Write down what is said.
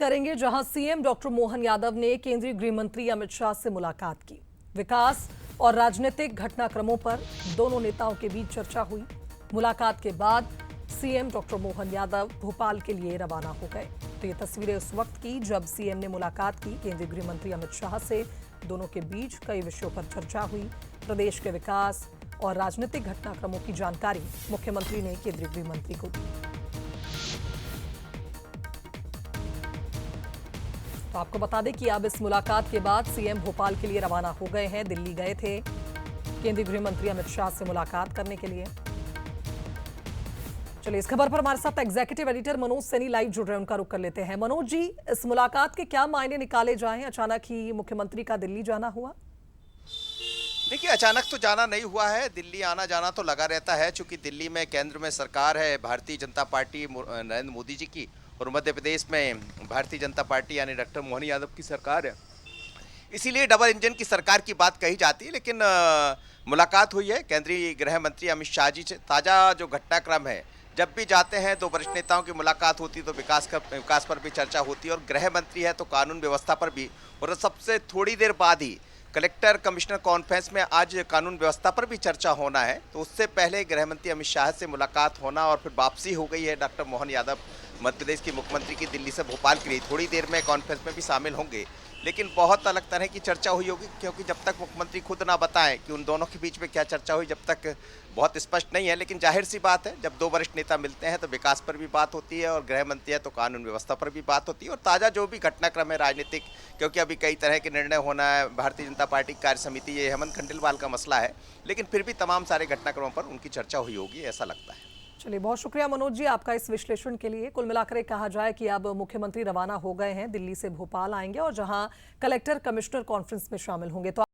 करेंगे, जहां CM doctor Mohan Yadav ने केंद्रीय गृह मंत्री अमित शाह से मुलाकात की। विकास और राजनीतिक घटनाक्रमों पर दोनों नेताओं के बीच चर्चा हुई। मुलाकात के बाद सीएम डॉक्टर मोहन यादव भोपाल के लिए रवाना हो गए। तो ये तस्वीरें उस वक्त की जब सीएम ने मुलाकात की केंद्रीय गृह मंत्री अमित शाह से। दोनों के बीच कई विषयों पर चर्चा हुई। प्रदेश के विकास और राजनीतिक घटनाक्रमों की जानकारी मुख्यमंत्री ने केंद्रीय गृह मंत्री को दी। तो आपको बता दें कि अब इस मुलाकात के बाद सीएम भोपाल के लिए रवाना हो गए हैं। दिल्ली गए थे केंद्रीय गृह मंत्री अमित शाह से मुलाकात करने के लिए। चलिए, इस खबर पर हमारे साथ executive editor Manoj Saini live जुड़ रहे हैं, उनका रुख कर लेते हैं। मनोज जी, इस मुलाकात के क्या मायने निकाले जाएं? अचानक ही मुख्यमंत्री का दिल्ली जाना हुआ? देखिए, अचानक तो जाना नहीं हुआ है। दिल्ली आना जाना तो लगा रहता है, चूंकि दिल्ली में केंद्र में सरकार है भारतीय जनता पार्टी नरेंद्र मोदी जी की, और मध्य प्रदेश में भारतीय जनता पार्टी यानी डॉक्टर मोहन यादव की सरकार है। इसीलिए डबल इंजन की सरकार की बात कही जाती है। लेकिन मुलाकात हुई है केंद्रीय गृह मंत्री अमित शाह जी से। ताज़ा जो घटनाक्रम है, जब भी जाते हैं तो वरिष्ठ नेताओं की मुलाकात होती है तो विकास पर भी चर्चा होती है, और गृह मंत्री है तो कानून व्यवस्था पर भी। और सबसे थोड़ी देर बाद ही कलेक्टर कमिश्नर कॉन्फ्रेंस में आज कानून व्यवस्था पर भी चर्चा होना है। तो उससे पहले गृह मंत्री अमित शाह से मुलाकात होना और फिर वापसी हो गई है डॉक्टर मोहन यादव मध्य प्रदेश के मुख्यमंत्री की दिल्ली से भोपाल के लिए। थोड़ी देर में कॉन्फ्रेंस में भी शामिल होंगे, लेकिन बहुत अलग तरह की चर्चा हुई होगी, क्योंकि जब तक मुख्यमंत्री खुद ना बताएं कि उन दोनों के बीच में क्या चर्चा हुई, जब तक बहुत स्पष्ट नहीं है। लेकिन जाहिर सी बात है, जब दो वरिष्ठ नेता मिलते हैं तो विकास पर भी बात होती है, और गृह मंत्री है तो कानून व्यवस्था पर भी बात होती है, और ताज़ा जो भी घटनाक्रम है राजनीतिक, क्योंकि अभी कई तरह के निर्णय होना है। भारतीय जनता पार्टी कार्य समिति, ये हेमंत खंडेलवाल का मसला है, लेकिन फिर भी तमाम सारे घटनाक्रमों पर उनकी चर्चा हुई होगी, ऐसा लगता है। चलिए, बहुत शुक्रिया मनोज जी आपका इस विश्लेषण के लिए। कुल मिलाकर कहा जाए कि अब मुख्यमंत्री रवाना हो गए हैं, दिल्ली से भोपाल आएंगे और जहां कलेक्टर कमिश्नर कॉन्फ्रेंस में शामिल होंगे। तो